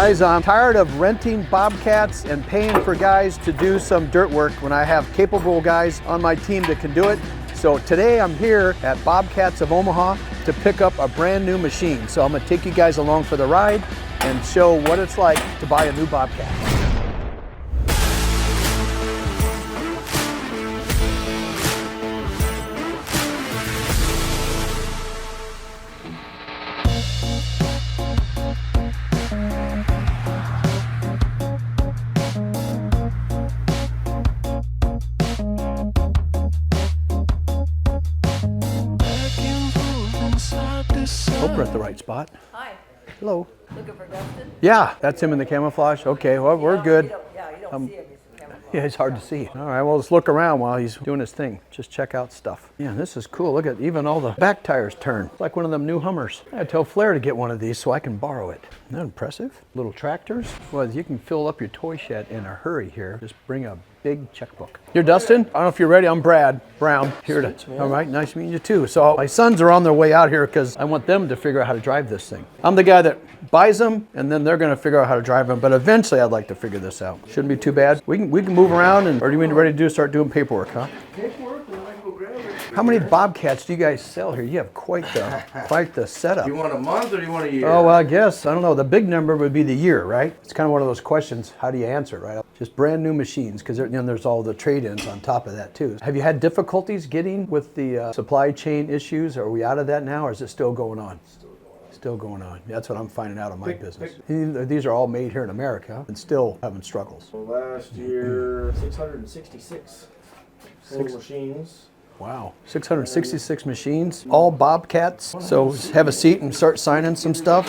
Guys, I'm tired of renting bobcats and paying for guys to do some dirt work when I have capable guys on my team that can do it. So today I'm here at Bobcats of Omaha to pick up a brand new machine. So I'm gonna take you guys along for the ride and show what it's like to buy a new bobcat. Hope we're at the right spot. Hi. Hello. Looking for Dustin? Yeah, that's him in the camouflage. Okay, well, we're good. You don't see him. He's in camouflage. Yeah, it's hard to see. All right, well, let's look around while he's doing his thing. Just check out stuff. Yeah, this is cool. Look at even all the back tires turn. It's like one of them new Hummers. I tell Flair to get one of these so I can borrow it. Isn't that impressive? Little tractors. Well, you can fill up your toy shed in a hurry here. Just bring a big checkbook. You're Dustin? I don't know if you're ready. I'm Brad Brown. Here to. All right, nice meeting you too. So my sons are on their way out here because I want them to figure out how to drive this thing. I'm the guy that buys them, and then they're going to figure out how to drive them. But eventually, I'd like to figure this out. Shouldn't be too bad. We can move around, and or do you mean ready to start doing paperwork, huh? Paperwork, and I go grab it. How many bobcats do you guys sell here? You have quite the setup. You want a month or do you want a year? Oh, well, I guess, I don't know. The big number would be the year, right? It's kind of one of those questions. How do you answer it, right? Just brand new machines, because there's all the trade-ins on top of that, too. Have you had difficulties getting with the supply chain issues? Are we out of that now, or is it still going on? Still going on. That's what I'm finding out in my business. These are all made here in America and still having struggles. So last year, 666 total machines. Wow, 666 machines, all bobcats. So have a seat and start signing some stuff.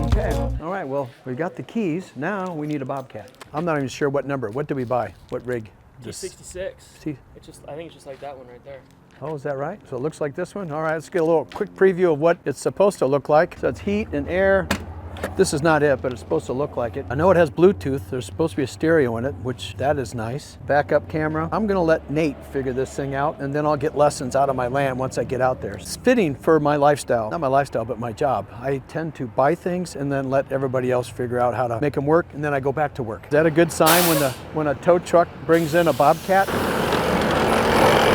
Okay, all right, well, we got the keys. Now we need a bobcat. I'm not even sure what number. What did we buy? What rig? D66. See? I think it's just like that one right there. Oh, is that right? So it looks like this one? All right, let's get a little quick preview of what it's supposed to look like. So it's heat and air. This is not it, but it's supposed to look like it. I know it has Bluetooth. There's supposed to be a stereo in it, which that is nice. Backup camera. I'm gonna let Nate figure this thing out, and then I'll get lessons out of my land once I get out there. It's fitting for my lifestyle. Not my lifestyle, but my job. I tend to buy things and then let everybody else figure out how to make them work, and then I go back to work. Is that a good sign when a tow truck brings in a bobcat?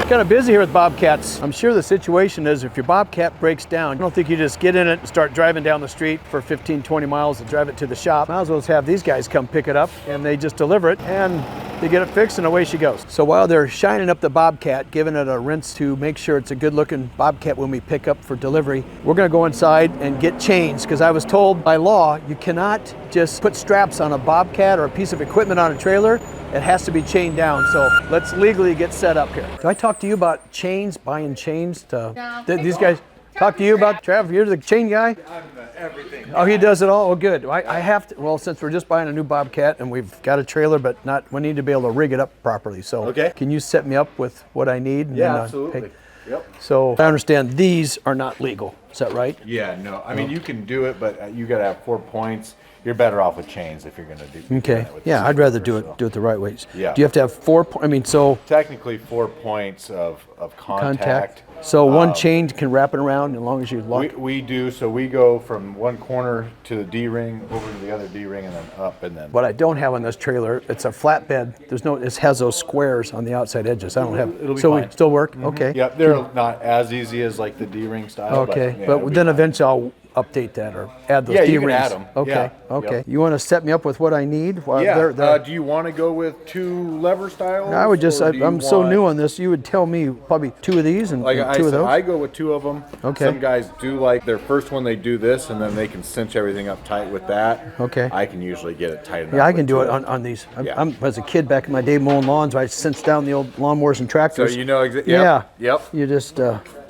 Kind of busy here with bobcats. I'm sure the situation is if your bobcat breaks down, I don't think you just get in it and start driving down the street for 15, 20 miles and drive it to the shop. Might as well just have these guys come pick it up and they just deliver it and they get it fixed and away she goes. So while they're shining up the bobcat, giving it a rinse to make sure it's a good looking bobcat when we pick up for delivery, we're gonna go inside and get chains because I was told by law you cannot just put straps on a bobcat or a piece of equipment on a trailer. It has to be chained down, so let's legally get set up here. Do I talk to you about chains, buying chains to these guys? Talk to you about, Trav, you're the chain guy? I'm everything. Oh, he does it all? Well, good. I have to, well, since we're just buying a new bobcat and we've got a trailer, but we need to be able to rig it up properly. So okay. Can you set me up with what I need? And Yeah, then, absolutely. Yep. So I understand these are not legal. Is that right? Yeah, no. I mean, you can do it, but you got to have 4 points. You're better off with chains if you're going to do. Okay. Yeah, I'd rather do it the right ways. Yeah. Do you have to have 4 points? I mean, so Technically 4 points of contact. So one chain can wrap it around as long as you lock. We do. So we go from one corner to the D-ring, over to the other D-ring, and then up, and then. What I don't have on this trailer, it's a flatbed. It has those squares on the outside edges. I don't have. It'll be so fine. We still work. Okay. Yeah, they're not as easy as like the D-ring style. Okay, but, but then eventually I'll update that or add those Yeah, D-rings. you can add 'em. Okay, Yeah. okay. Yep. You want to set me up with what I need? Well, Yeah. Do you want to go with 2 lever styles? I would just. or do you I'm so want- new on this. You would tell me probably 2 of these and Like 2 I of said, those. I go with 2 of them. Okay. Some guys do like their first one. They do this, and then they can cinch everything up tight with that. Okay. I can usually get it tight enough. Yeah, I can with do 2 it of them. on these. Yeah. I'm as a kid back in my day mowing lawns, I cinched down the old lawnmowers and So tractors. you know exactly. Yeah. Yep. You just we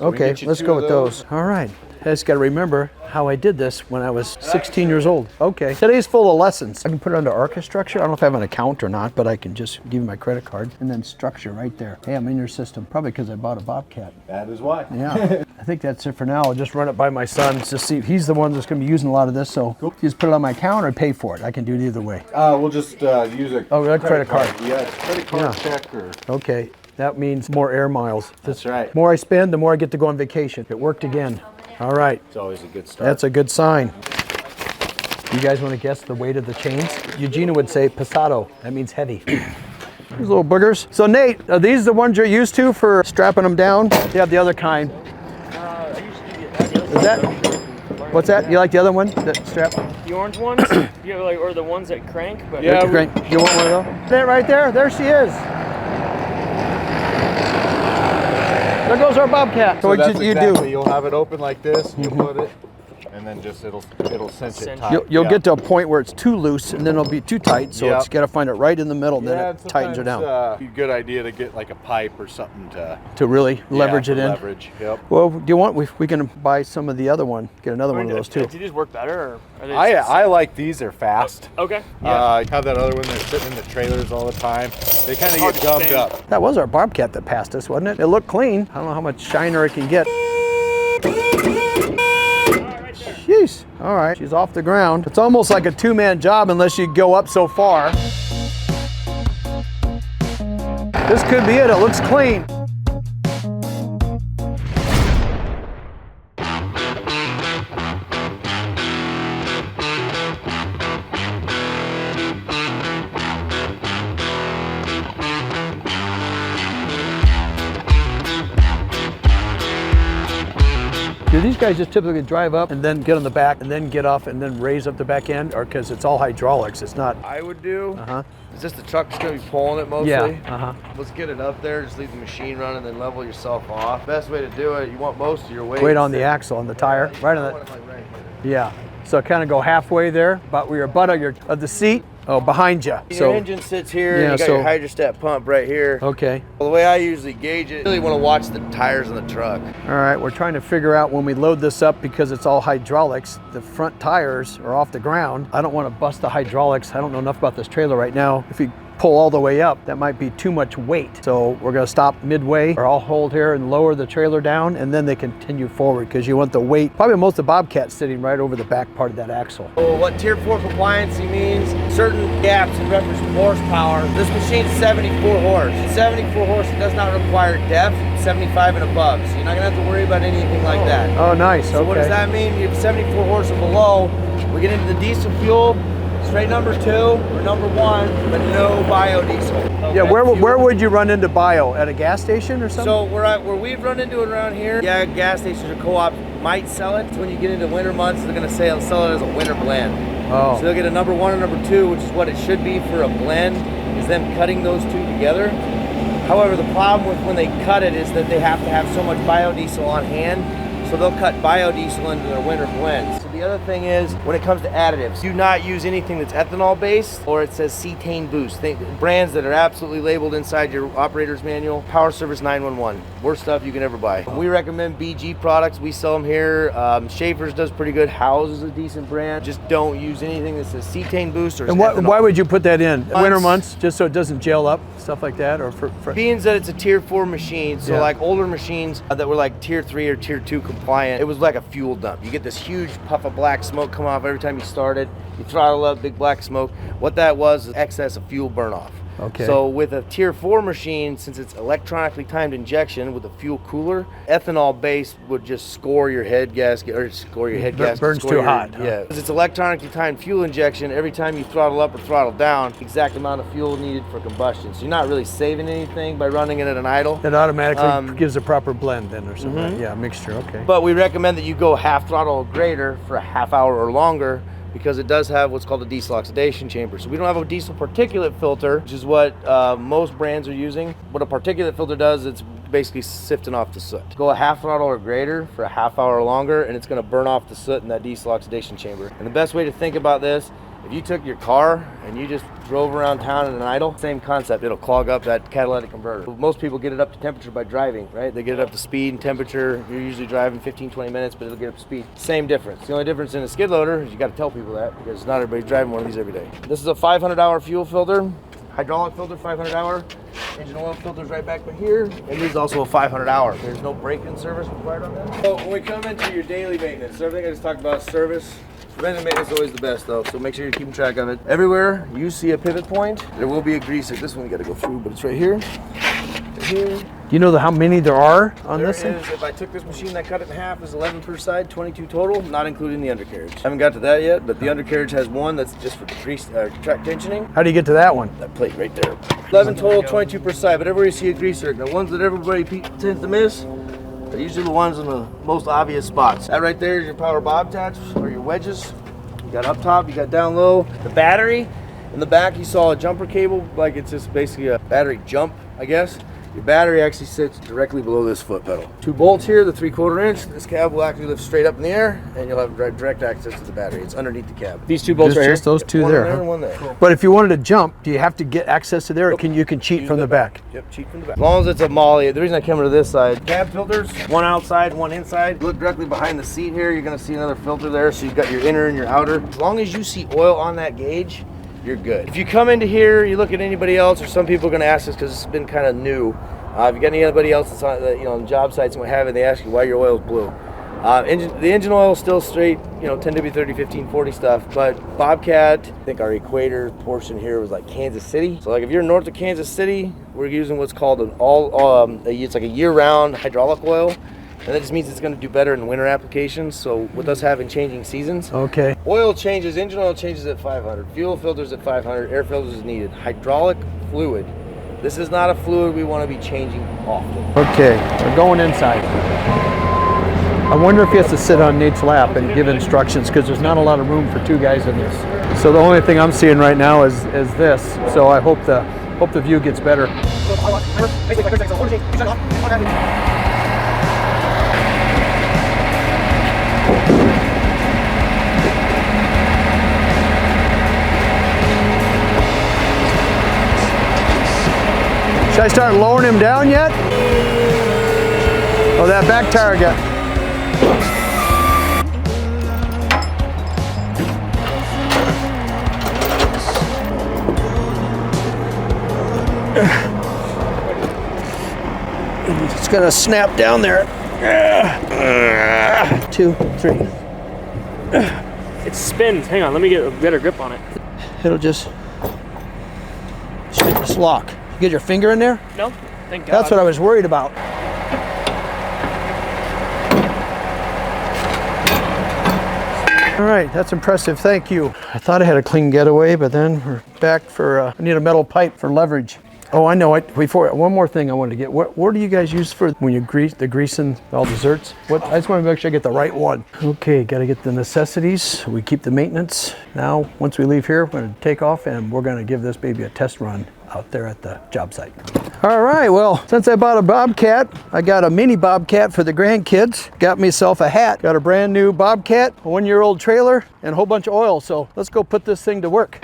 okay. get you Let's 2 go of with those. All right. I just got to remember how I did this when I was 16 years old. Okay. Today's full of lessons. I can put it under Archistructure. I don't know if I have an account or not, but I can just give you my credit card and then structure right there. Hey, I'm in your system. Probably because I bought a bobcat. That is why. Yeah. I think that's it for now. I'll just run it by my son to see if he's the one that's going to be using a lot of this. So you just put it on my account or pay for it. I can do it either way. We'll just use a credit card. Yeah, it's credit card check or. Okay. That means more air miles. That's right. The more I spend, the more I get to go on vacation. It worked again. All right. It's always a good start. That's a good sign. You guys want to guess the weight of the chains? Eugenia would say pesado. That means heavy. These little boogers. So Nate, are these the ones you're used to for strapping them down? You have the other kind. I usually get the Is that? What's that? You like the other one? That strap? The orange ones? Yeah, like, or the ones that crank? But Yeah. Great. You want one of those? That right there. There she is. There goes our bobcat. So what that's you exactly, do? you'll have it open like this, you put it, and then just it'll cinch it tight. You'll Yeah. get to a point where it's too loose and then it'll be too tight. So Yep. it's got to find it right in the middle, and Yeah, then and it tightens her down. sometimes, a good idea to get like a pipe or something To really leverage yeah, it in. Leverage. Yep. Well, do you want? We can buy some of the other one. Get another one of those too. Do these work better? Or are they I like these. They're fast. Okay. I have that other one that's sitting in the trailers all the time. They kind of Hard get to gummed stand. up. That was our bobcat that passed us, wasn't it? It looked clean. I don't know how much shiner it can get. Jeez. All right. She's off the ground. It's almost like a two-man job unless you go up so far. This could be it. It looks clean. Do these guys just typically drive up and then get on the back and then get off and then raise up the back end, or because it's all hydraulics, it's not? I would do. Uh-huh. Is this the truck that's going to be pulling it mostly? Yeah. Uh-huh. Let's get it up there. Just leave the machine running, then level yourself off. Best way to do it. You want most of your weight. Weight on the axle, on the tire, right on Right that. here. Yeah. So kind of go halfway there, about where your butt of the seat. Oh, behind you. Your engine sits here. Yeah, You got so- your hydrostat pump right here. Okay. Well, the way I usually gauge it, I really want to watch the tires on the truck. All right. We're trying to figure out when we load this up, because it's all hydraulics. The front tires are off the ground. I don't want to bust the hydraulics. I don't know enough about this trailer right now. If you pull all the way up, that might be too much weight. So we're going to stop midway, or I'll hold here and lower the trailer down, and then they continue forward, because you want the weight. Probably most of the Bobcat sitting right over the back part of that axle. So what Tier 4 compliancy means, certain gaps in reference to horsepower. This machine's 74 horse. 74 horse, it does not require depth, 75 and above. So you're not going to have to worry about anything like that. Oh, nice. So Okay. what does that mean? You have 74 horse or below. We get into the diesel fuel, straight number 2 or number 1, but no biodiesel. Yeah, where would you run into bio? At a gas station or something? So where we've run into it around here, yeah, gas stations or co-ops might sell it. So when you get into winter months, they're going to sell it as a winter blend. Oh. So they'll get a number 1 and number 2, which is what it should be for a blend, is them cutting those two together. However, the problem with when they cut it is that they have to have so much biodiesel on hand, so they'll cut biodiesel into their winter blends. So the other thing is, when it comes to additives, do not use anything that's ethanol based, or it says cetane boost. Brands that are absolutely labeled inside your operator's manual. Power Service 911, worst stuff you can ever buy. We recommend BG products. We sell them here. Schaefer's does pretty good. Howes is a decent brand. Just don't use anything that says cetane boost or And ethanol. why would you put that in? Months. Winter months, just so it doesn't gel up, stuff like that, or for Being that it's a Tier 4 machine, so Yeah. like older machines that were like Tier 3 or Tier 2 compliant, it was like a fuel dump. You get this huge puff of black smoke come off every time you started. You throttle up, big black smoke. What that was is excess of fuel burn off. Okay. So with a Tier 4 machine, since it's electronically timed injection with a fuel cooler, ethanol base would just score your head gasket, or score your head gasket. burns score too your- hot, huh? Yeah. Because it's electronically timed fuel injection, every time you throttle up or throttle down, exact amount of fuel needed for combustion. So you're not really saving anything by running it at an idle. it automatically Um, gives a proper blend then or something? Yeah, mixture, okay. But we recommend that you go half throttle or greater for a half hour or longer, because it does have what's called a diesel oxidation chamber. So we don't have a diesel particulate filter, which is what most brands are using. What a particulate filter does, it's basically sifting off the soot. Go a half throttle or greater for a half hour or longer, and it's gonna burn off the soot in that diesel oxidation chamber. And the best way to think about this, if you took your car and you just drove around town in an idle, same concept, it'll clog up that catalytic converter. Most people get it up to temperature by driving, right? They get it up to speed and temperature. You're usually driving 15, 20 minutes, but it'll get up to speed. Same difference. The only difference in a skid loader is you gotta tell people that, because not everybody's driving one of these every day. This is a 500-hour fuel filter, hydraulic filter, 500-hour. Engine oil filter's right back by here. And these also a 500-hour. There's no break-in service required on them. So when we come into your daily maintenance, everything I just talked about is service. Preventive maintenance is always the best though, so make sure you're keeping track of it. Everywhere you see a pivot point, there will be a grease. Like this one we gotta go through, but it's right here. here. Do you know how many there are on There this thing? is, if I took this machine, I cut it in half, there's 11 per side, 22 total, not including the undercarriage. I haven't got to that yet, but the undercarriage has one that's just for grease, track tensioning. How do you get to that one? That plate right there. 11 total, 22 per side, but everywhere you see a greaser, the ones that everybody tends to miss, are usually the ones in the most obvious spots. That right there is your power bob tats, or your wedges. You got up top, you got down low. The battery, in the back you saw a jumper cable, like it's just basically a battery jump, I guess. Your battery actually sits directly below this foot pedal. 2 bolts here, the 3/4 inch. This cab will actually lift straight up in the air, and you'll have direct access to the battery. It's underneath the cab. These 2 bolts right here. Just those two One there. there Huh? and one there. But if you wanted to jump, do you have to get access to there, or you can cheat Use from the back? Yep, cheat from the back. As long as it's a molly. The reason I came to this side, cab filters, one outside, one inside. Look directly behind the seat here. You're gonna see another filter there. So you've got your inner and your outer. As long as you see oil on that gauge, you're good. If you come into here, you look at anybody else, or some people are gonna ask this because it's been kind of new. If you got anybody else that's on, on job sites and what have you, they ask you why your oil is blue. The engine oil is still straight, 10W30, 1540 stuff, but Bobcat, I think our equator portion here was like Kansas City. So like if you're north of Kansas City, we're using what's called an it's like a year-round hydraulic oil. And that just means it's going to do better in winter applications. So with us having changing seasons, Okay. oil changes, engine oil changes at 500, fuel filters at 500, air filters is needed. Hydraulic fluid. This is not a fluid we want to be changing often. Okay, we're going inside. I wonder if he has to sit on Nate's lap and give instructions, because there's not a lot of room for 2 guys in this. So the only thing I'm seeing right now is this. So I hope the view gets better. Should I start lowering him down yet? Oh, that back tire got. It's gonna snap down there. 2, 3. It spins. Hang on, let me get a better grip on it. It'll just lock. You get your finger in there? No, thank God. That's what I was worried about. All right, that's impressive, thank you. I thought I had a clean getaway, but then we're back for, I need a metal pipe for leverage. Oh, I know, one more thing I wanted to get. What do you guys use for when you greasing all desserts? I just want to make sure I get the right one. Okay, gotta get the necessities. We keep the maintenance. Now, once we leave here, we're gonna take off and we're gonna give this baby a test run out there at the job site. All right, well, since I bought a Bobcat, I got a mini Bobcat for the grandkids. Got myself a hat, got a brand new Bobcat, a 1-year-old trailer, and a whole bunch of oil. So let's go put this thing to work.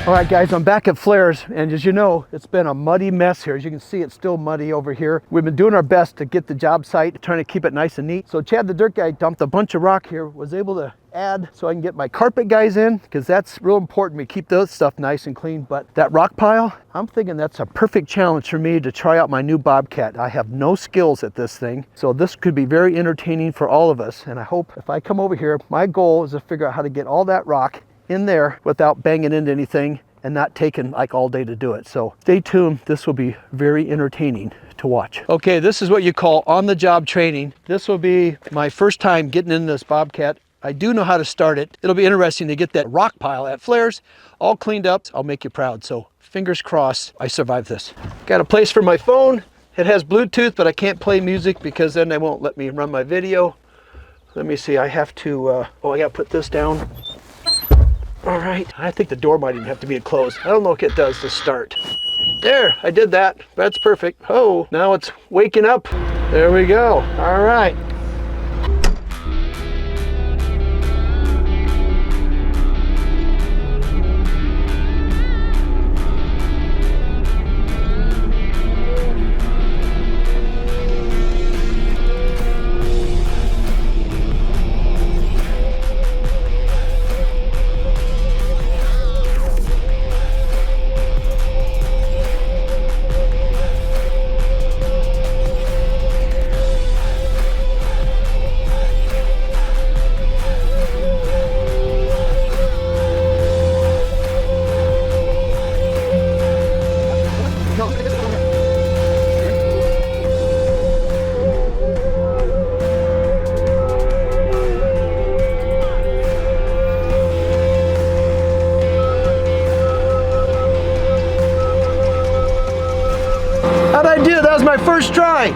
All right, guys, I'm back at Flares, and as you know, it's been a muddy mess here. As you can see, it's still muddy over here. We've been doing our best to get the job site, trying to keep it nice and neat. So Chad the dirt guy dumped a bunch of rock here, was able to add so I can get my carpet guys in, because that's real important. We keep those stuff nice and clean. But that rock pile, I'm thinking that's a perfect challenge for me to try out my new Bobcat. I have no skills at this thing, so this could be very entertaining for all of us. And I hope if I come over here, my goal is to figure out how to get all that rock in there without banging into anything and not taking like all day to do it. So stay tuned. This will be very entertaining to watch. Okay, this is what you call on-the-job training. This will be my first time getting in this Bobcat. I do know how to start it. It'll be interesting to get that rock pile at Flares all cleaned up. I'll make you proud. So fingers crossed I survive this. Got a place for my phone. It has Bluetooth, but I can't play music because then they won't let me run my video. Let me see, I have to, I gotta put this down. All right, I think the door might even have to be closed. I don't know what it does to start. There, I did that. That's perfect. Oh, now it's waking up. There we go. All right. was my first try.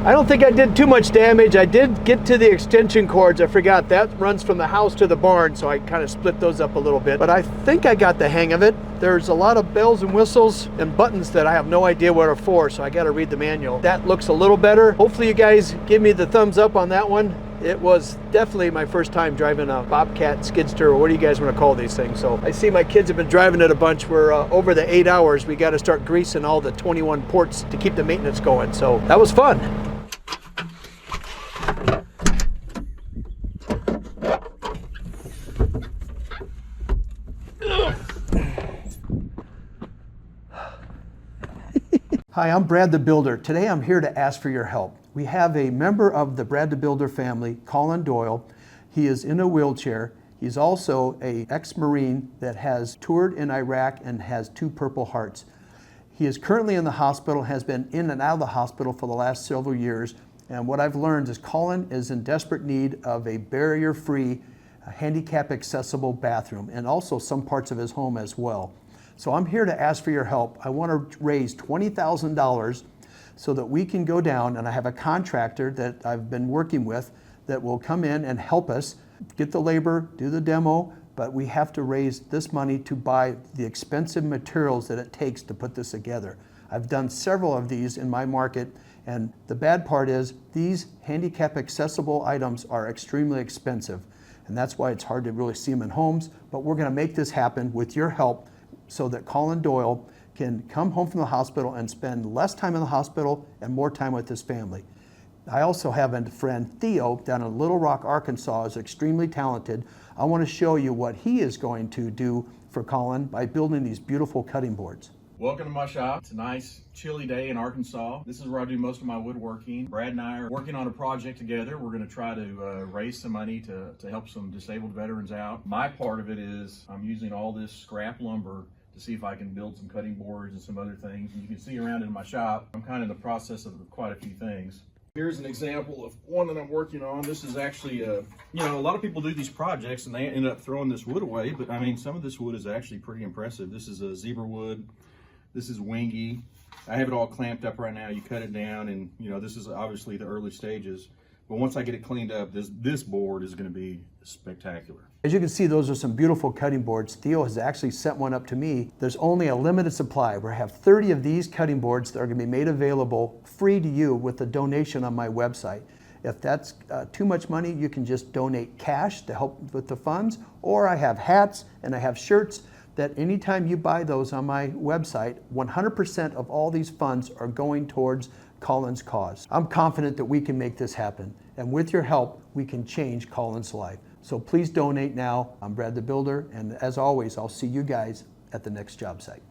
I don't think I did too much damage. I did get to the extension cords. I forgot that runs from the house to the barn, so I kind of split those up a little bit. But I think I got the hang of it. There's a lot of bells and whistles and buttons that I have no idea what are for, so I got to read the manual. That looks a little better. Hopefully you guys give me the thumbs up on that one. It was definitely my first time driving a Bobcat, Skidster, or what do you guys want to call these things? So I see my kids have been driving it a bunch. We're over the 8 hours. We got to start greasing all the 21 ports to keep the maintenance going. So that was fun. Hi, I'm Brad the Builder. Today I'm here to ask for your help. We have a member of the Brad the Builder family, Colin Doyle. He is in a wheelchair. He's also an ex-Marine that has toured in Iraq and has 2 Purple Hearts. He is currently in the hospital, has been in and out of the hospital for the last several years. And what I've learned is Colin is in desperate need of a barrier-free, handicap-accessible bathroom, and also some parts of his home as well. So I'm here to ask for your help. I want to raise $20,000 so that we can go down, and I have a contractor that I've been working with that will come in and help us get the labor, do the demo, but we have to raise this money to buy the expensive materials that it takes to put this together. I've done several of these in my market, and the bad part is these handicap accessible items are extremely expensive, and that's why it's hard to really see them in homes, but we're going to make this happen with your help so that Colin Doyle can come home from the hospital and spend less time in the hospital and more time with his family. I also have a friend, Theo, down in Little Rock, Arkansas, is extremely talented. I want to show you what he is going to do for Colin by building these beautiful cutting boards. Welcome to my shop. It's a nice chilly day in Arkansas. This is where I do most of my woodworking. Brad and I are working on a project together. We're going to try to raise some money to help some disabled veterans out. My part of it is I'm using all this scrap lumber to see if I can build some cutting boards and some other things. And you can see around in my shop, I'm kind of in the process of quite a few things. Here's an example of one that I'm working on. This is actually, a lot of people do these projects and they end up throwing this wood away, but I mean, some of this wood is actually pretty impressive. This is a zebra wood. This is wingy. I have it all clamped up right now. You cut it down and, this is obviously the early stages. But once I get it cleaned up, this board is going to be spectacular. As you can see, those are some beautiful cutting boards. Theo has actually sent one up to me. There's only a limited supply. We have 30 of these cutting boards that are going to be made available free to you with a donation on my website. If that's too much money, you can just donate cash to help with the funds, or I have hats and I have shirts that anytime you buy those on my website, 100% of all these funds are going towards Colin's cause. I'm confident that we can make this happen, and with your help, we can change Colin's life. So please donate now. I'm Brad the Builder, and as always, I'll see you guys at the next job site.